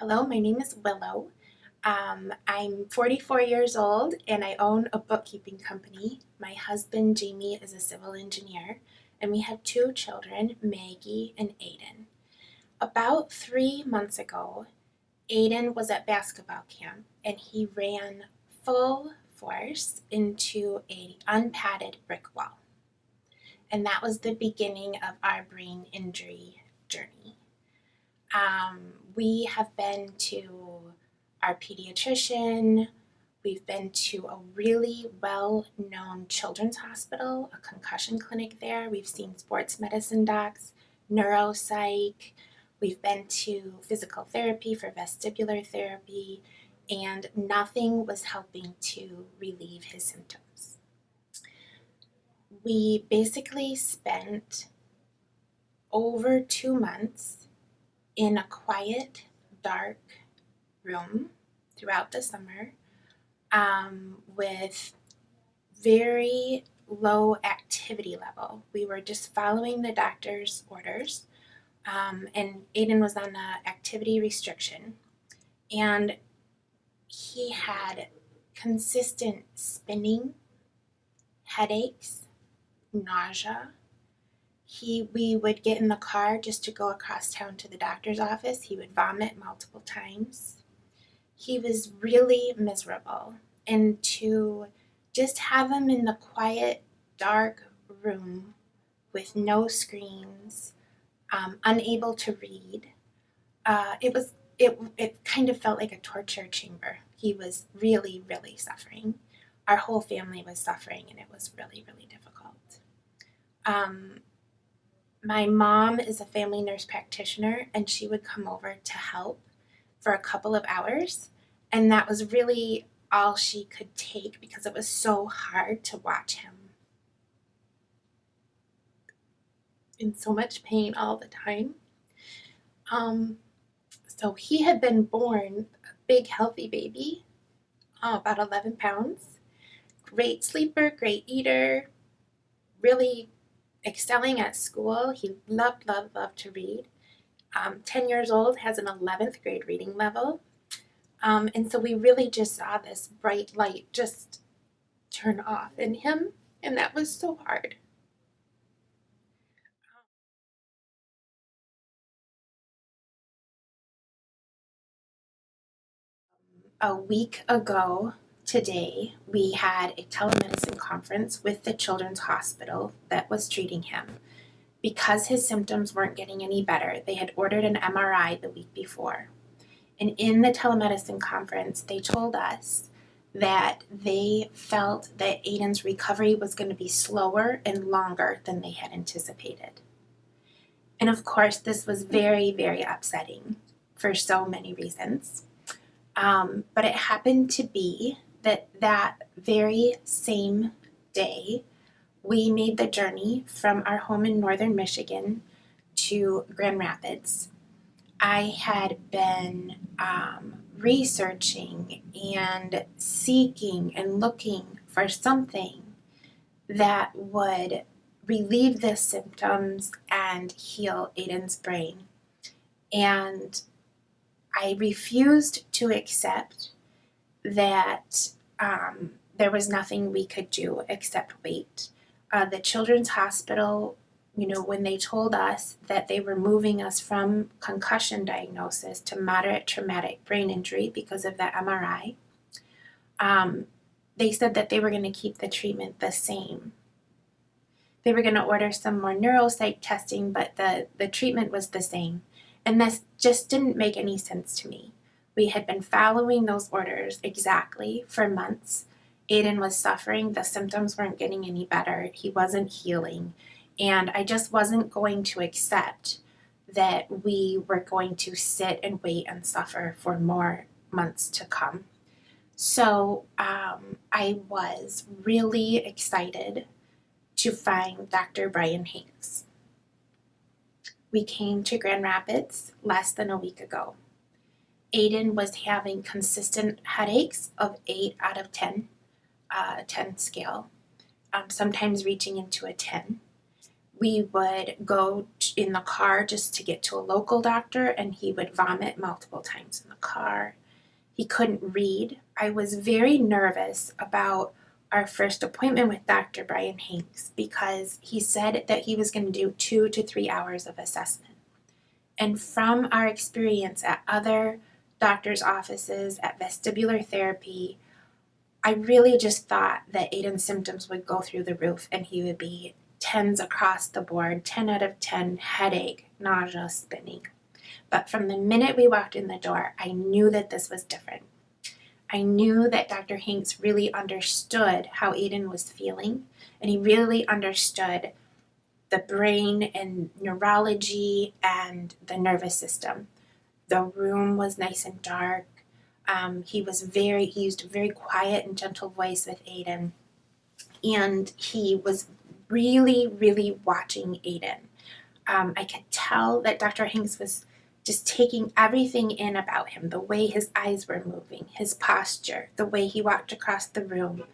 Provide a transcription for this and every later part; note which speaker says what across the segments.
Speaker 1: Hello, my name is Willow. I'm 44 years old and I own a bookkeeping company. My husband, Jamie, is a civil engineer, and we have two children, Maggie and Aiden. About 3 months ago, Aiden was at basketball camp and he ran full force into an unpadded brick wall. And that was the beginning of our brain injury journey. We have been to our pediatrician. We've been to a really well-known children's hospital, a concussion clinic there. We've seen sports medicine docs, neuropsych. We've been to physical therapy for vestibular therapy, and nothing was helping to relieve his symptoms. We basically spent over 2 months in a quiet, dark room throughout the summer with very low activity level. We were just following the doctor's orders, and Aiden was on the activity restriction, and he had consistent spinning, headaches, nausea. We would get in the car just to go across town to the doctor's office. He would vomit multiple times. He was really miserable. And to just have him in the quiet, dark room with no screens, unable to read, it kind of felt like a torture chamber. He was really, really suffering. Our whole family was suffering, and it was really, really difficult. My mom is a family nurse practitioner, and she would come over to help for a couple of hours, and that was really all she could take because it was so hard to watch him in so much pain all the time. So he had been born a big, healthy baby, about 11 pounds, great sleeper, great eater, really excelling at school. He loved to read. 10 years old, has an 11th grade reading level. And so we really just saw this bright light just turn off in him, and that was so hard. A week ago today, we had a telemedicine conference with the children's hospital that was treating him. Because his symptoms weren't getting any better, they had ordered an MRI the week before. And in the telemedicine conference, they told us that they felt that Aiden's recovery was going to be slower and longer than they had anticipated. And of course, this was very, very upsetting for so many reasons. But it happened to be that very same day, we made the journey from our home in northern Michigan to Grand Rapids. I had been researching and seeking and looking for something that would relieve the symptoms and heal Aiden's brain. And I refused to accept that there was nothing we could do except wait. The Children's Hospital, when they told us that they were moving us from concussion diagnosis to moderate traumatic brain injury because of that MRI, they said that they were going to keep the treatment the same. They were going to order some more neuropsych testing, but the treatment was the same. And this just didn't make any sense to me. We had been following those orders exactly for months. Aiden was suffering. The symptoms weren't getting any better. He wasn't healing. And I just wasn't going to accept that we were going to sit and wait and suffer for more months to come. So I was really excited to find Dr. Brian Hanks. We came to Grand Rapids less than a week ago. Aiden was having consistent headaches of 8 out of 10 scale, sometimes reaching into a 10. we would go in the car just to get to a local doctor, and he would vomit multiple times in the car. He couldn't read. I was very nervous about our first appointment with Dr. Brian Hanks because he said that he was going to do 2 to 3 hours of assessment. And from our experience at other doctor's offices, at vestibular therapy, I really just thought that Aiden's symptoms would go through the roof and he would be 10s across the board, 10 out of 10, headache, nausea, spinning. But from the minute we walked in the door, I knew that this was different. I knew that Dr. Hanks really understood how Aiden was feeling, and he really understood the brain and neurology and the nervous system. The room was nice and dark. He used a very quiet and gentle voice with Aiden, and he was really, really watching Aiden. I could tell that Dr. Hanks was just taking everything in about him, the way his eyes were moving, his posture, the way he walked across the room.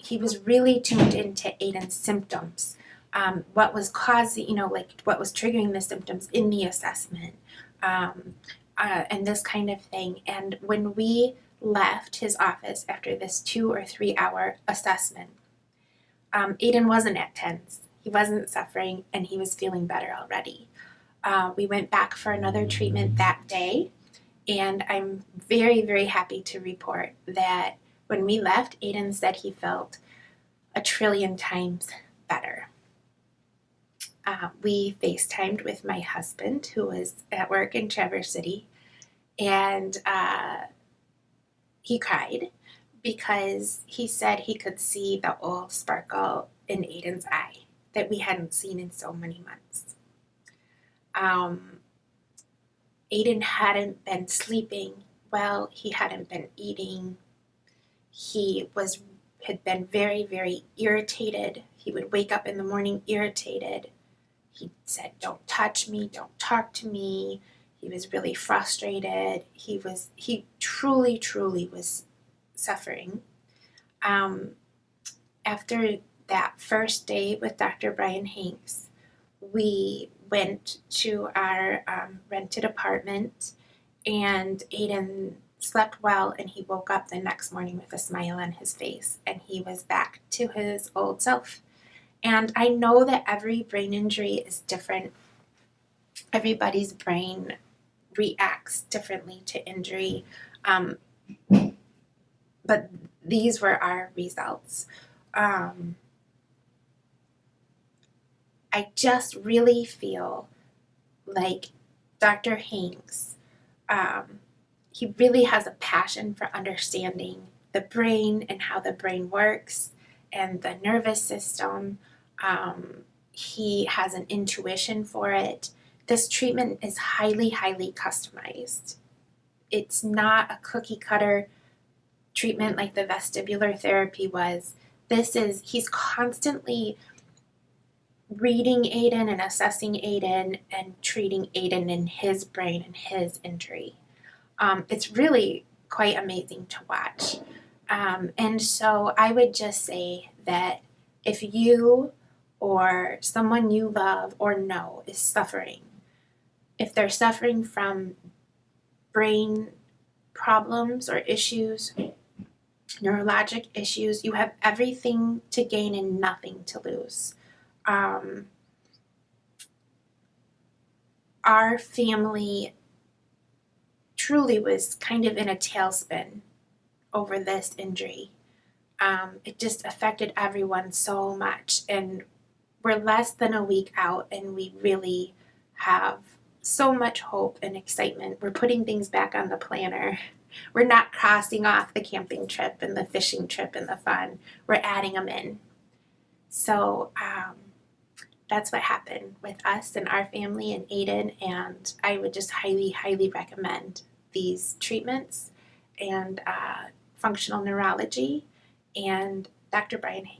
Speaker 1: He was really tuned into Aiden's symptoms, what was causing, what was triggering the symptoms in the assessment, and this kind of thing. And when we left his office after this 2 or 3 hour assessment, Aiden wasn't at 10s. He wasn't suffering, and he was feeling better already. We went back for another treatment that day, and I'm very, very happy to report that when we left, Aiden said he felt 1,000,000,000,000 times better. We FaceTimed with my husband, who was at work in Traverse City, and he cried because he said he could see the old sparkle in Aiden's eye that we hadn't seen in so many months. Aiden hadn't been sleeping well. He hadn't been eating. He had been very, very irritated. He would wake up in the morning irritated. He said, "Don't touch me, don't talk to me." He was really frustrated. He truly, truly was suffering. After that first day with Dr. Brian Hanks, we went to our rented apartment, and Aiden slept well, and he woke up the next morning with a smile on his face, and he was back to his old self. And I know that every brain injury is different. Everybody's brain reacts differently to injury, but these were our results. I just really feel like Dr. Hanks, he really has a passion for understanding the brain and how the brain works and the nervous system. He has an intuition for it. This treatment is highly, highly customized. It's not a cookie cutter treatment like the vestibular therapy was. He's constantly reading Aiden and assessing Aiden and treating Aiden in his brain and his injury. It's really quite amazing to watch. And so I would just say that if you or someone you love or know is suffering, if they're suffering from brain problems or issues, neurologic issues, you have everything to gain and nothing to lose. Our family truly was kind of in a tailspin over this injury. It just affected everyone so much, and we're less than a week out, and we really have so much hope and excitement. We're putting things back on the planner. We're not crossing off the camping trip and the fishing trip and the fun. We're adding them in. So that's what happened with us and our family and Aiden, and I would just highly, highly recommend these treatments and functional neurology and Dr. Brian Hanks.